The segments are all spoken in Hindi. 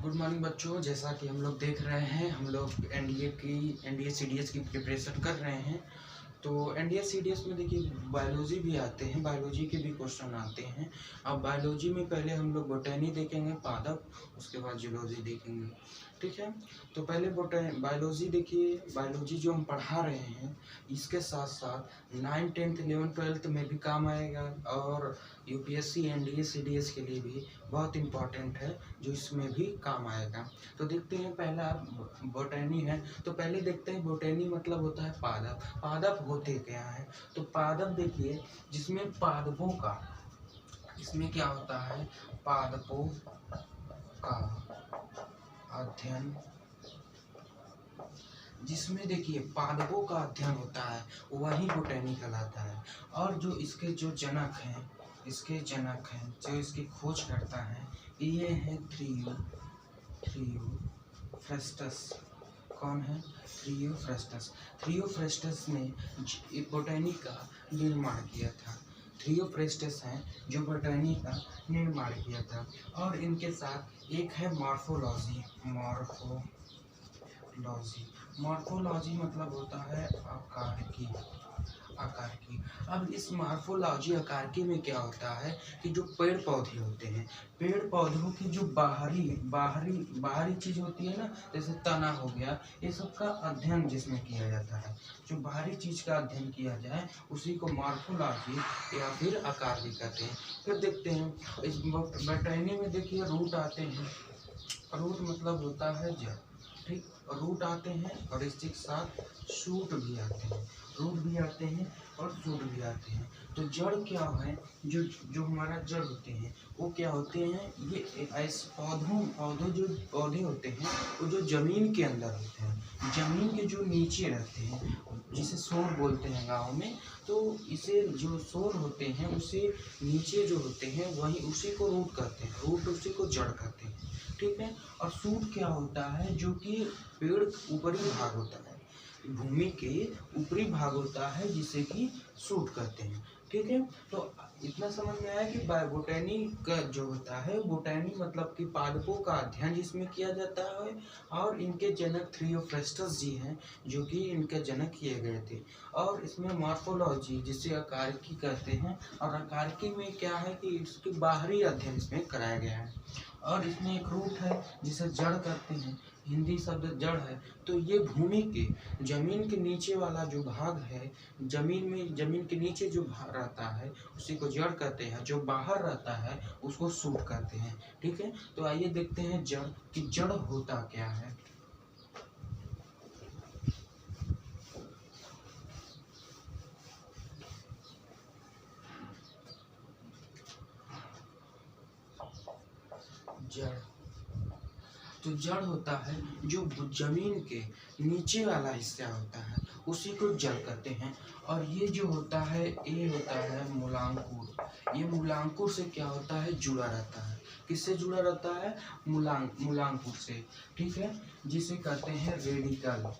गुड मॉर्निंग बच्चों। जैसा कि हम लोग देख रहे हैं, हम लोग एनडीए सीडीएस की प्रिपरेशन कर रहे हैं। तो एनडीए सीडीएस में देखिए बायोलॉजी भी आते हैं, बायोलॉजी के भी क्वेश्चन आते हैं। अब बायोलॉजी में पहले हम लोग बोटैनी देखेंगे, पादप, उसके बाद जूलॉजी देखेंगे, ठीक है। तो पहले बायोलॉजी देखिए। बायोलॉजी जो हम पढ़ा रहे हैं इसके साथ साथ 9, 10, 11, 12 में भी काम आएगा और यूपीएससी एनडीए सीडीएस के लिए भी बहुत इम्पॉर्टेंट है, जो इसमें भी काम आएगा। तो देखते हैं, पहला बोटैनी है। तो पहले देखते हैं बोटैनी मतलब होता है पादप। पादप होते क्या है? तो पादप देखिए, जिसमें पादपों का, इसमें क्या होता है, पादपों का अध्ययन, जिसमें देखिए पादपों का अध्ययन होता है वही बोटैनी कहलाता है। और जो इसके जो जनक हैं, जो इसकी खोज करता है, ये है थ्रियोफ्रस्टस। कौन है? थ्रियोफ्रस्टस। थ्रियोफ्रस्टस ने बोटैनी का निर्माण किया था। थ्रियोफ्रस्टस हैं जो बोटैनी का निर्माण किया था। और इनके साथ एक है मॉर्फोलॉजी। मॉर्फोलॉजी मतलब होता है आकार की। अब इस मॉर्फोलॉजी आकार की में क्या होता है कि जो पेड़ पौधे होते हैं, पेड़ पौधों की जो बाहरी चीज होती है ना, जैसे तना हो गया, ये सब का अध्ययन जिसमें किया जाता है, जो बाहरी चीज का अध्ययन किया जाए उसी को मॉर्फोलॉजी या फिर आकार भी कहते हैं। फिर देखते हैं इस बोटैनी में, देखिए रूट आते हैं। रूट मतलब होता है जड़, ठीक। रूट आते हैं और इसके साथ शूट भी आते हैं। रूट भी आते हैं और शूट भी आते हैं। तो जड़ क्या है? जो हमारा जड़ होते हैं वो क्या होते हैं, ये ऐसे पौधे होते हैं वो जो जमीन के अंदर होते हैं, जमीन के जो नीचे रहते हैं, जिसे सोर बोलते हैं गाँव में। तो इसे जो सोर होते हैं उसे नीचे जो होते हैं वही उसी को रूट कहते हैं, रूट उसी को जड़ कहते हैं, ठीक है। और सूट क्या होता है? जो कि पेड़ ऊपरी भाग होता है, भूमि के ऊपरी भाग होता है, जिसे कि सूट कहते हैं, ठीक है। तो इतना समझ में आया कि बोटैनी का जो होता है, बोटैनी मतलब कि पादपों का अध्ययन जिसमें किया जाता है। और इनके जनक थ्रियोफ्रस्टस जी हैं, जो कि इनके जनक किए गए थे। और इसमें मॉर्फोलॉजी, जिसे आकारिकी कहते हैं, और आकारिकी में क्या है कि इसकी बाहरी अध्ययन इसमें कराया गया है। और इसमें एक रूट है जिसे जड़ कहते हैं, हिंदी शब्द जड़ है। तो ये भूमि के, जमीन के नीचे वाला जो भाग है, जमीन के नीचे जो भाग रहता है उसी को जड़ कहते हैं। जो बाहर रहता है उसको सूट कहते हैं, ठीक है। तो आइए देखते हैं जड़, कि जड़ होता क्या है। जड़, तो जड़ होता है जो जमीन के नीचे वाला हिस्सा होता है, उसी को जड़ कहते हैं। और ये जो होता है, ये होता है मूलांकुर। ये मूलांकुर से क्या होता है, जुड़ा रहता है। किससे जुड़ा रहता है? मूलांकुर से, ठीक है। जिसे कहते हैं रेडिकल।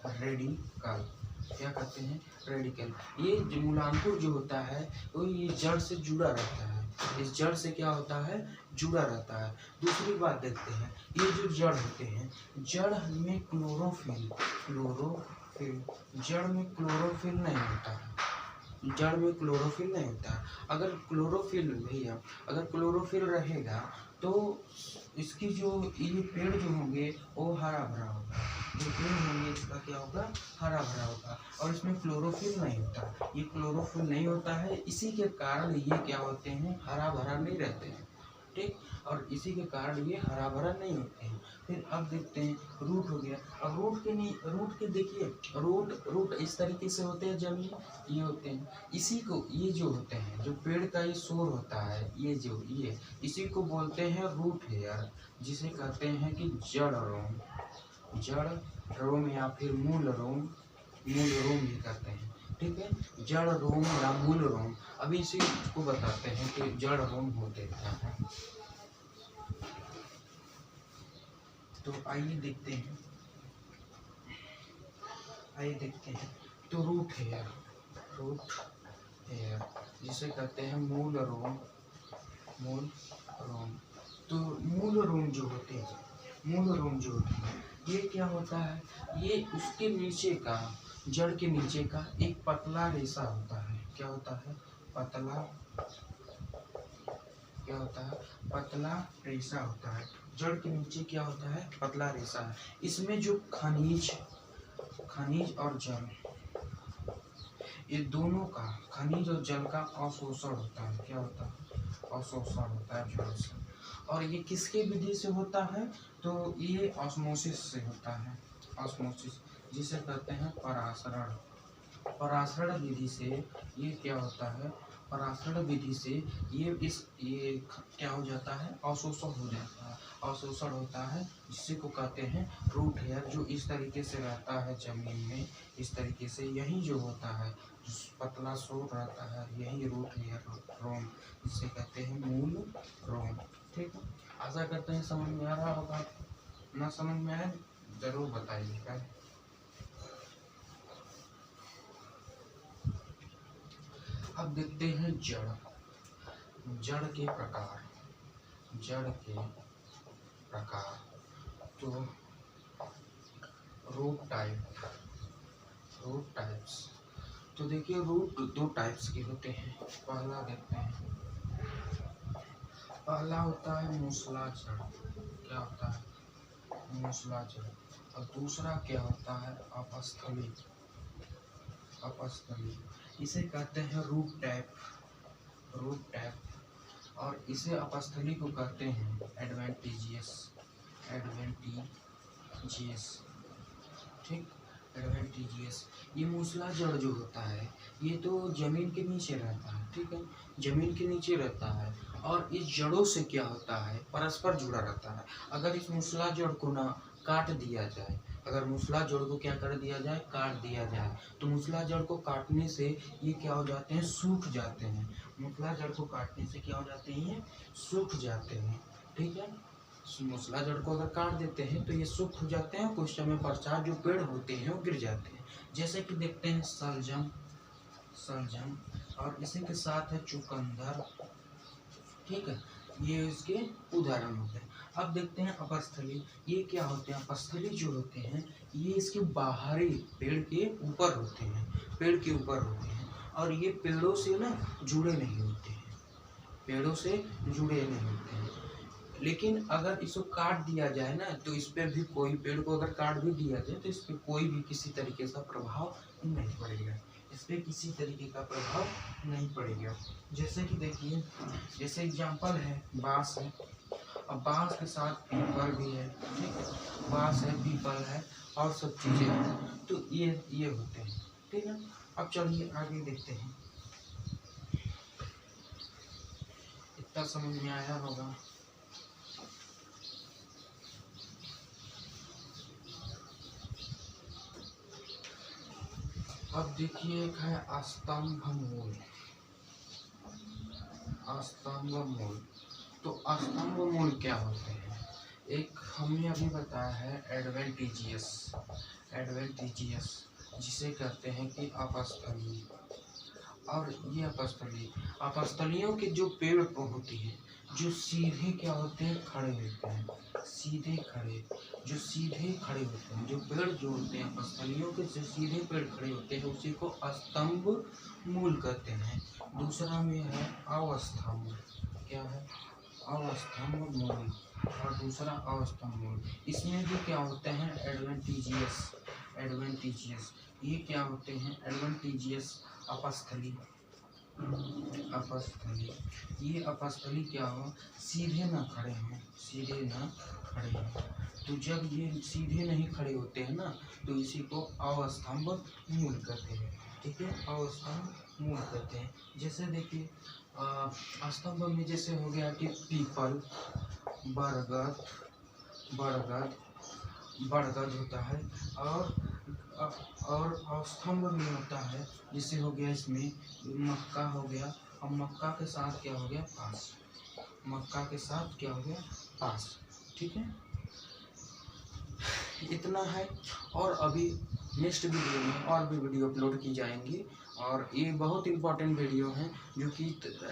क्या कहते हैं? रेडिकल। ये जो मूलांकुर जो होता है वो ये जड़ से जुड़ा रहता है। इस जड़ से क्या होता है, जुड़ा रहता है। दूसरी बात देखते हैं, ये जो जड़ होते हैं, जड़ में क्लोरोफिल, जड़ में क्लोरोफिल नहीं होता है। जड़ में क्लोरोफिल नहीं होता है। अगर क्लोरोफिल भैया, अगर क्लोरोफिल रहेगा तो इसकी जो ये पेड़ जो होंगे वो हरा भरा होगा। जो पेड़ होंगे इसका क्या होगा, हरा भरा होगा। और इसमें क्लोरोफिल नहीं होता, ये क्लोरोफिल नहीं होता है, इसी के कारण ये क्या होते हैं, हरा भरा नहीं रहते हैं, ठीक। और इसी के कारण ये हरा भरा नहीं होते हैं। फिर अब देखते हैं रूट हो गया। अब रूट के देखिए, रूट इस तरीके से होते हैं, जमीन ये होते हैं, इसी को, ये जो होते हैं, जो पेड़ का ये सोर होता है, ये इसी को बोलते हैं रूट हेयर, जिसे कहते हैं कि जड़ रोम या फिर मूल रोम भी कहते हैं, ठीक है। जड़ रोम या मूल रोम। अभी इसी को बताते हैं कि जड़ रोम होते क्या है। तो आइए देखते हैं, तो रूट हेयर जिसे कहते हैं मूल रोम। तो मूल रोम जो होते हैं, मूल रोम जो होती है, ये क्या होता है, ये उसके नीचे का, जड़ के नीचे का एक पतला रेशा होता है। क्या होता है? पतला, क्या होता है? पतला रेशा होता है। जड़ के नीचे क्या होता है? पतला रेशा है। इसमें जो खनिज और जल, ये दोनों का, खनिज और जल का अवशोषण होता है। क्या होता है? अवशोषण होता है जड़ से। और ये किसके विधि से होता है? तो ये ऑस्मोसिस से होता है। ऑस्मोसिस, जिसे कहते हैं परासरण। परासरण विधि से ये क्या होता है? परासरण विधि से ये क्या हो जाता है? अवशोषण हो जाता है। अवशोषण होता है, जिसे को कहते हैं रूट हेयर, जो इस तरीके से रहता है जमीन में, इस तरीके से। यही जो होता है, पतला सो रहता है, यही रूट हेयर रोम, जिसे कहते हैं मूल रोम। ठीक है, आशा करते हैं समझ में आ रहा होगा। ना समझ में आए जरूर बताइएगा। अब देखते हैं जड़ के प्रकार। जड़ के प्रकार, तो रूट टाइप्स। तो देखिए, रूट दो टाइप्स के होते हैं। पहला देखते हैं, पहला होता है मूसला जड़। क्या होता है? मूसला जड़। और दूसरा क्या होता है? अपस्थली। इसे कहते हैं रूट टाइप। और इसे अपस्थली को कहते हैं एडवेंटिजियस। ठीक, एडवेंटिजियस। ये मूसला जड़ जो होता है, ये तो जमीन के नीचे रहता है। ठीक है, जमीन के नीचे रहता है, और इस जड़ों से क्या होता है? परस्पर जुड़ा रहता है। अगर इस मूसला जड़ को ना काट दिया जाए, अगर मूसला जड़ को क्या कर दिया जाए? काट दिया जाए, तो मूसला जड़ को काटने से ये क्या हो जाते हैं? सूख जाते हैं। मूसला जड़ को काटने से क्या हो जाते हैं? ये सूख जाते हैं। ठीक है, मूसला जड़ को अगर काट देते हैं तो ये सूख जाते हैं। कुछ समय पश्चात जो पेड़ होते हैं वो गिर जाते हैं। जैसे कि देखते हैं सलजम, और इसी के साथ है चुकंदर। ठीक है, ये इसके उदाहरण होते हैं। अब देखते हैं अपस्थली। ये क्या होते हैं? अपस्थली जो होते हैं, ये इसके बाहरी पेड़ के ऊपर होते हैं, और ये पेड़ों से ना जुड़े नहीं होते हैं। लेकिन अगर इसको काट दिया जाए ना, तो इस पे भी, कोई पेड़ को अगर काट भी दिया जाए तो इस पे कोई भी किसी तरीके का प्रभाव नहीं पड़ेगा। जैसे कि देखिए, जैसे एग्जाम्पल है बांस है। अब बांस के साथ पीपल भी है। ठीक है, बांस है, पीपल है, और सब चीजें हैं। तो ये होते हैं। ठीक है, अब चलिए आगे देखते हैं। इतना समझ में आया होगा। अब देखिए, एक है स्तंभ मूल। तो स्तंभ मूल क्या होते हैं? एक हमने अभी बताया है एडवेंटिजियस, जिसे कहते हैं कि अपस्थली। और ये अपस्थलियों के जो पेड़ होती है, जो सीधे क्या होते हैं? खड़े होते हैं। सीधे खड़े होते हैं, जो पेड़ जो होते हैं अपस्थलियों के, जो सीधे पेड़ खड़े होते हैं, उसी को स्तंभ मूल कहते हैं। दूसरा में है अवस्थम्भ। क्या है? अवस्थम्भ मूल। और दूसरा अवस्थम्भ मूल। इसमें भी क्या होते हैं? एडवेंटिजियस। ये क्या होते हैं? एडवेंटिजियस अपस्थली। ये अपस्थली क्या हो? सीधे ना खड़े हैं। तो जब ये सीधे नहीं खड़े होते हैं ना, तो इसी को अवस्थम्भ मूल कहते हैं। ठीक है, अवस्थम्भ मूल कहते हैं। जैसे देखिए, स्तंभ में जैसे हो गया कि पीपल, बरगद होता है। और स्तंभ में होता है, जैसे हो गया इसमें मक्का हो गया। और मक्का के साथ क्या हो गया? पास। ठीक है, इतना है। और अभी नेक्स्ट वीडियो में और भी वीडियो अपलोड की जाएंगी, और ये बहुत इंपॉर्टेंट वीडियो हैं, जो कि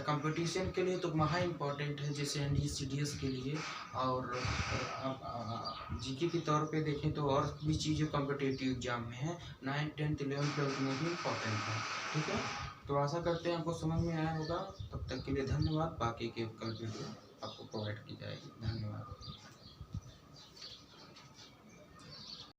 कंपटीशन के लिए तो महा इम्पॉर्टेंट है, जैसे NDA CDS के लिए, और जीके के तौर पे देखें तो और भी चीज़ें कॉम्पिटिटिव एग्जाम में है, 9th 10th 11th 12th में भी इम्पोर्टेंट है। ठीक है, तो आशा करते हैं आपको समझ में आया होगा। तब तक के लिए धन्यवाद। बाकी के कल वीडियो आपको प्रोवाइड की